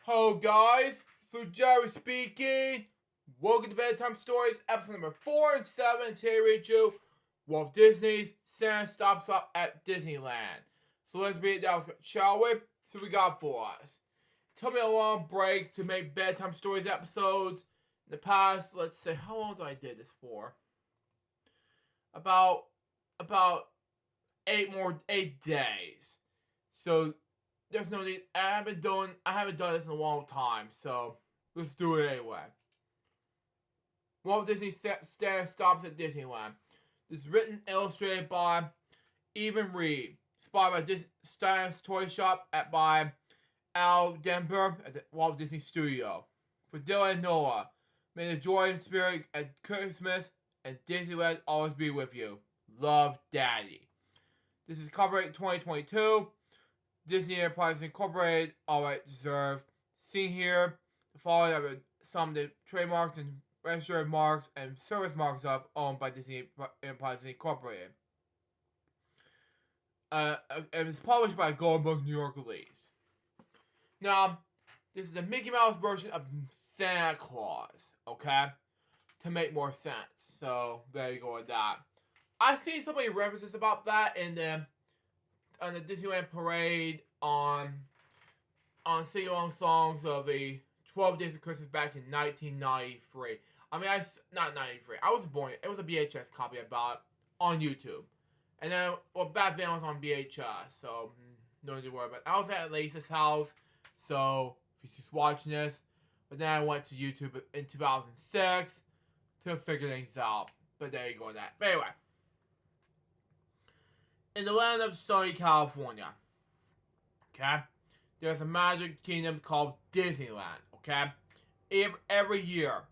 Hello guys, so Jerry speaking. Welcome to Bedtime Stories, episode number 4 and 7. Today we read you Walt Disney's Santa Stops Up at Disneyland. So let's read it down, shall we? So we got for us. It took me a long break to make Bedtime Stories episodes. In the past, let's say, how long did I did this for? About 8 days. So there's no need. I haven't done this in a long time, so let's do it anyway. Walt Disney Santa Stops at Disneyland. This is written and illustrated by Evan Reed. Inspired by Stan's Toy Shop by Al Denver at the Walt Disney Studio. For Dylan and Noah, may the joy and spirit at Christmas and Disneyland always be with you. Love, Daddy. This is copyright 2022. Disney Enterprises Incorporated, alright deserved. Seen here, the following are some of the trademarks and registered marks and service marks owned by Disney Enterprises Incorporated. And it's published by Golden Book New York Release. Now, this is a Mickey Mouse version of Santa Claus, okay? To make more sense. So, there you go with that. I see so many references about that in the Disneyland Parade on sing-along songs of the 12 Days of Christmas back in 1993. I mean, not 93. I was born. It was a VHS copy about on YouTube. And then, back then I was on VHS, so no need to worry about it. I was at Lisa's house, so if she's watching this. But then I went to YouTube in 2006 to figure things out. But there you go with that. But anyway. In the land of sunny California, okay, there's a magic kingdom called Disneyland, okay? Every year,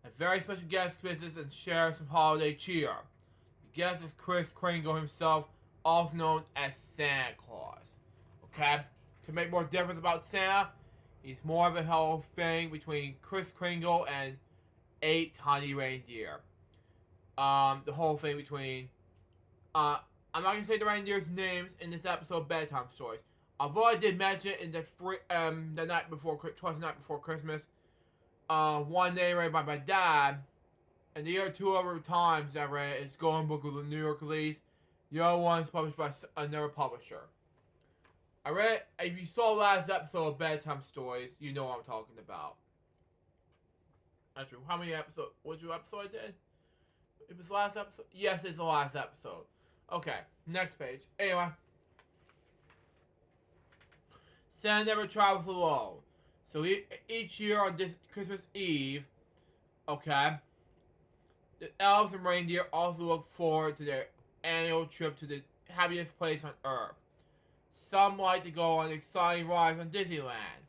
a very special guest visits and shares some holiday cheer. The guest is Kris Kringle himself, also known as Santa Claus, okay? To make more difference about Santa, he's more of a whole thing between Kris Kringle and 8 tiny reindeer. The whole thing between, I'm not gonna say the reindeer's names in this episode of Bedtime Stories. Although I did mention it in the night before, twice the night before Christmas. One name read by my dad, and the other 2 other times I read is Golden Book of the New York Release. The other one's published by another publisher. I read. If you saw last episode of Bedtime Stories, you know what I'm talking about. Actually, how many episodes? Which episode I did? It was the last episode. Yes, it's the last episode. Okay, next page. Anyway. Santa never travels alone. So each year on this Christmas Eve, okay, the elves and reindeer also look forward to their annual trip to the happiest place on Earth. Some like to go on exciting rides on Disneyland.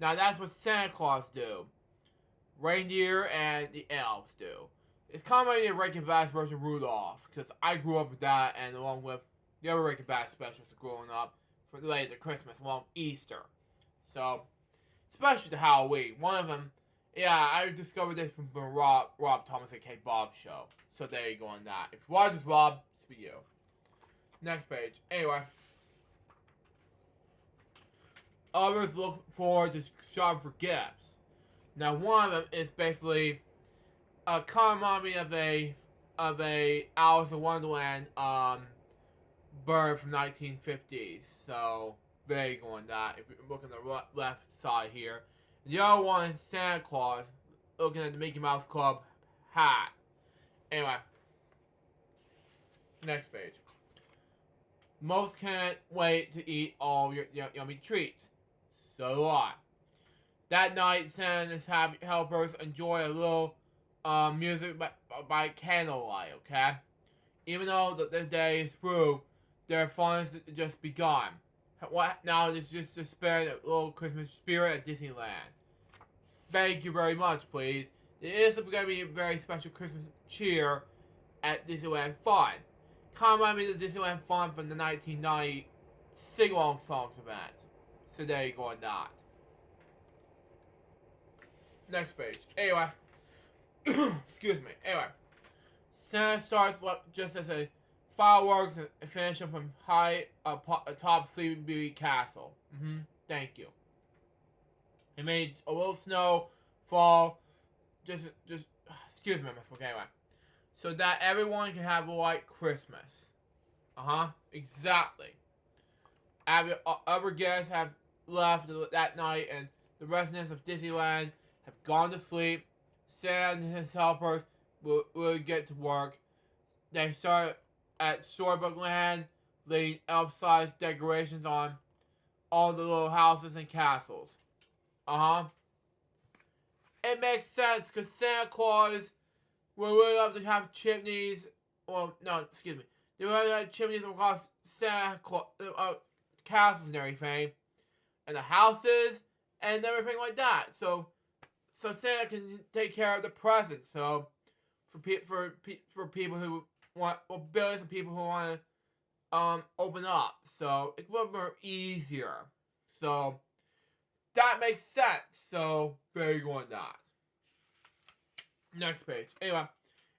Now that's what Santa Claus do. Reindeer and the elves do. It's kind of like the Rankin Bass version of Rudolph, because I grew up with that, and along with the other Rankin Bass specials growing up, related to Christmas, along Easter. So, especially to Halloween. One of them, yeah, I discovered this from Rob Thomas and K. Bob show. So there you go on that. If you watch this, Rob, it's for you. Next page. Anyway. Others look forward to shopping for gifts. Now, one of them is basically a common of a Alice in Wonderland bird from 1950s. So there you go on that. If you look on the left side here, the other one is Santa Claus, looking at the Mickey Mouse Club hat. Anyway, next page. Most can't wait to eat all your yummy treats. So do I. That night, Santa and his happy helpers enjoy a little music by candlelight, okay? Even though the day is through, their fun has just begun. What now is just to spare the little Christmas spirit at Disneyland. Thank you very much, please. There is going to be a very special Christmas cheer at Disneyland Fun. Kind of remind me of the Disneyland Fun from the 1990 sing-along songs event. So there you go on that. Next page. Anyway. Excuse me. Anyway. Santa starts just as a fireworks and finish them from high atop Sleeping Beauty Castle. Thank you. It made a little snow fall. Just excuse me, I misspoke anyway. So that everyone can have a white Christmas. Exactly. Other guests have left that night, and the residents of Disneyland have gone to sleep. Santa and his helpers will get to work. They start at Storybook Land, laying elf-sized decorations on all the little houses and castles. It makes sense, because Santa Claus will really love to have chimneys. Well, no, excuse me. They will have chimneys across Santa Claus, castles and everything, and the houses and everything like that. So Santa can take care of the presents. So for people who want, well, billions of people who want to open up, so it's a little more easier. So that makes sense. So very good on that. Next page. Anyway,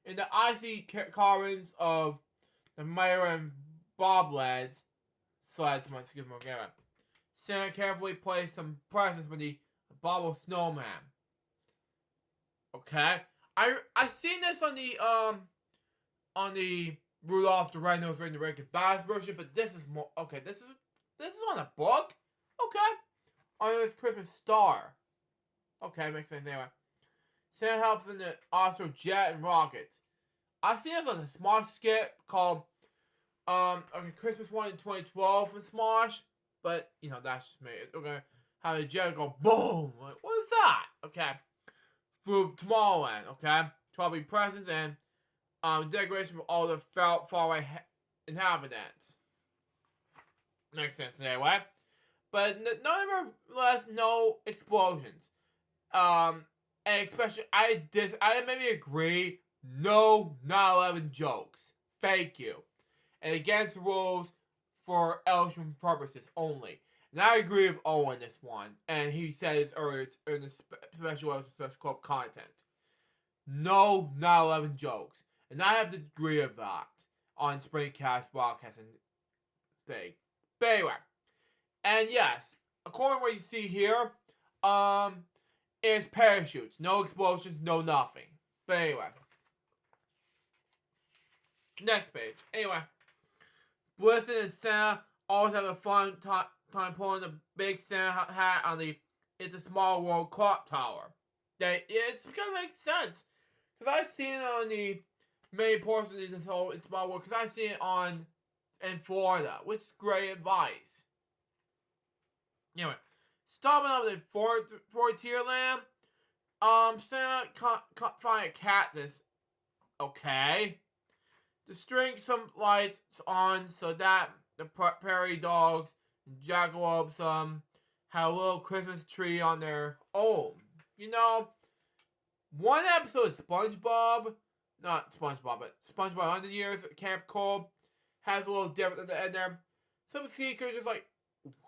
in the icy caverns of the Mayor and Bobland excuse me, okay. Santa carefully placed some presents for the bobble snowman. Okay, I seen this on the Rudolph the Red-Nosed Reindeer Bass version, but this is more okay. This is on a book. Okay, on this Christmas star. Okay, makes sense anyway. Santa helps in the also jet and rockets. I seen this on a Smosh skit called Christmas one in 2012 from Smosh, but you know that's just me. Okay, how the jet go boom? Like, what is that? Okay, through Tomorrowland. Okay, 12 presents and decoration for all the faraway inhabitants. Makes sense anyway. But nonetheless, no explosions. And especially, I maybe agree. No 9/11 jokes. Thank you. And against rules for election purposes only. And I agree with Owen this one. And he says earlier in the special club content. No 9/11 jokes. And I have to agree with that on Springcast broadcasting thing. But anyway. And yes, according to what you see here, is parachutes. No explosions, no nothing. But anyway. Next page. Anyway. Blitzen and Santa always have a fun time pulling the big Santa hat on the It's a Small World clock tower. It's gonna make sense. Because I've seen it on the main portion of this whole It's a Small World. Because I've seen it in Florida. Which is great advice. Anyway. Stopping up at Frontierland. Santa can't find a cactus. Okay. To string some lights on so that the prairie dogs and jackalopes have a little Christmas tree on their own. You know, one episode of SpongeBob, not SpongeBob, but SpongeBob 100 Years at Camp Cold has a little different at the end there. Some seekers just like,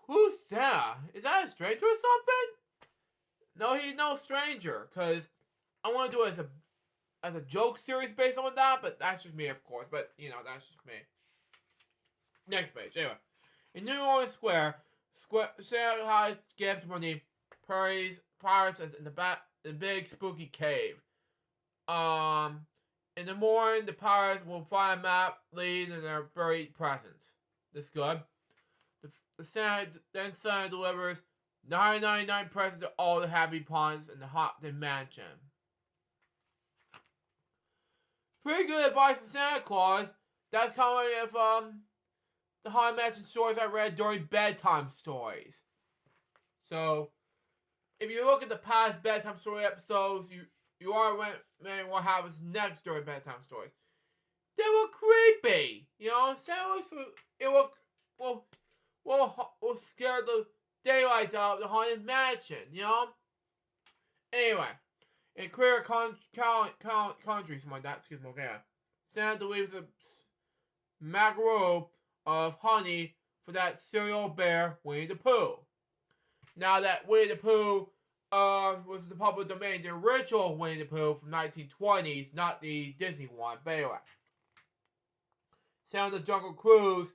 who's Santa? Is that a stranger or something? No, he's no stranger, because I want to do it as a joke series based on that, but that's just me, of course. But, you know, that's just me. Next page. Anyway. In New Orleans Square, Santa hides gifts from the pirates in the big spooky cave. In the morning, the pirates will find a map leading to their buried presents. This good. Santa delivers 999 presents to all the happy pawns in the Hopton Mansion. Pretty good advice to Santa Claus. That's kind of the Haunted Mansion stories I read during bedtime stories. So, if you look at the past bedtime story episodes, you are wondering what happens next during bedtime stories. They were creepy. You know, Santa will scare the daylights out of the Haunted Mansion. You know. Anyway. In queer countries, something like that, excuse me, okay. Santa leaves a macaroon of honey for that cereal bear, Winnie the Pooh. Now that Winnie the Pooh was the public domain, the original Winnie the Pooh from 1920s, not the Disney one, but anyway. Santa the Jungle Cruise,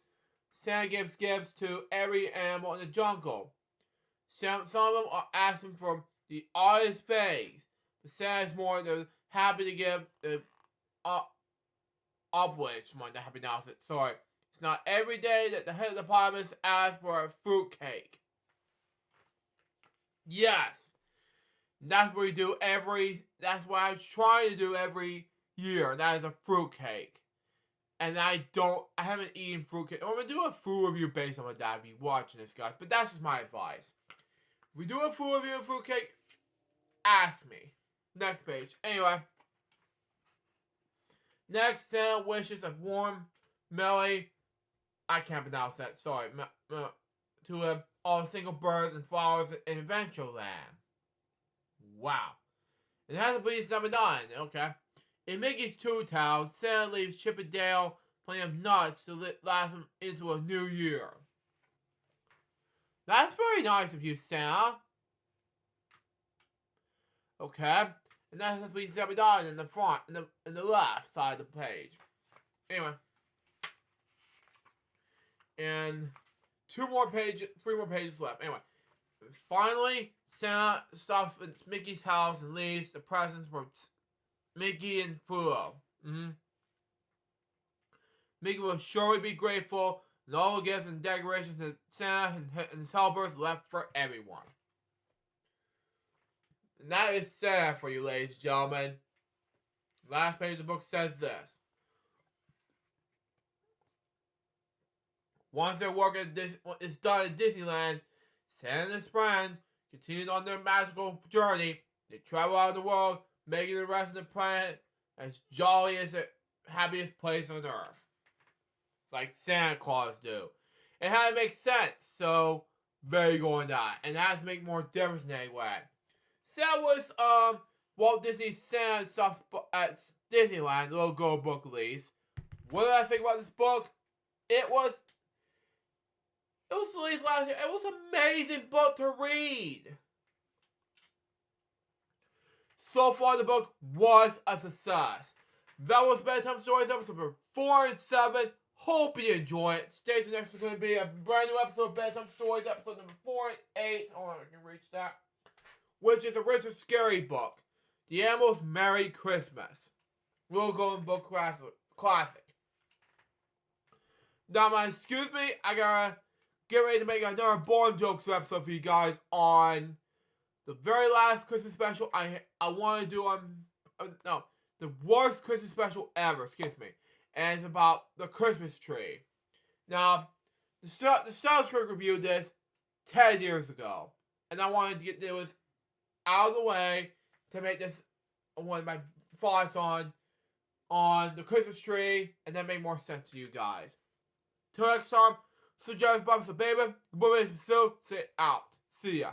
Santa gives gifts to every animal in the jungle. Some of them are asking for the oddest face. But Santa's more than happy to give the upwards one to happy now. Sorry. It's not every day that the head of the department asks for a fruitcake. Yes. That's what we do that's what I try to do every year. That is a fruitcake. And I haven't eaten fruitcake. I'm going to do a food review based on that if you're watching this, guys. But that's just my advice. If we do a food review of fruitcake, ask me. Next page. Anyway. Next, Santa wishes a warm, melody, I can't pronounce that, sorry, to all single birds and flowers in Adventureland. Wow. It hasn't been 7 9, okay. In Mickey's Toontown, Santa leaves Chip and Dale plenty of nuts to last them into a new year. That's very nice of you, Santa. Okay. And that's supposed to be 7 9 in the front, in the left side of the page. Anyway. And 3 more pages left. Anyway. Finally, Santa stops at Mickey's house and leaves the presents for Mickey and Pluto. Mickey will surely be grateful, and all the gifts and decorations that Santa and his helpers left for everyone. And that is Santa for you, ladies and gentlemen. Last page of the book says this. Once their work is done at Disneyland, Santa and his friends continue on their magical journey. They travel out of the world, making the rest of the planet as jolly as the happiest place on Earth. Like Santa Claus do. It had to make sense, so very going that. And that has to make more difference in any way. That was Walt Disney's Santa stops at Disneyland, the little gold book release. What did I think about this book? It was released last year. It was an amazing book to read. So far, the book was a success. That was Bedtime Stories episode 4 and 7. Hope you enjoy it. Stay tuned. Next is going to be a brand new episode of Bedtime Stories, episode number 4 and 8. Hold on, I can reach that. Which is a Richard Scarry book. The Animals Merry Christmas. Little Golden Book Classic. Now, excuse me, I gotta get ready to make another Born Jokes episode for you guys on the very last Christmas special I want to do the worst Christmas special ever, excuse me. And it's about the Christmas tree. Now, the Star Trek reviewed this 10 years ago. And I wanted to get this out of the way to make this one of my thoughts on the Christmas tree, and then make more sense to you guys. Till next time, so Jarvis Bob, so baby, the boy is still sit out. See ya.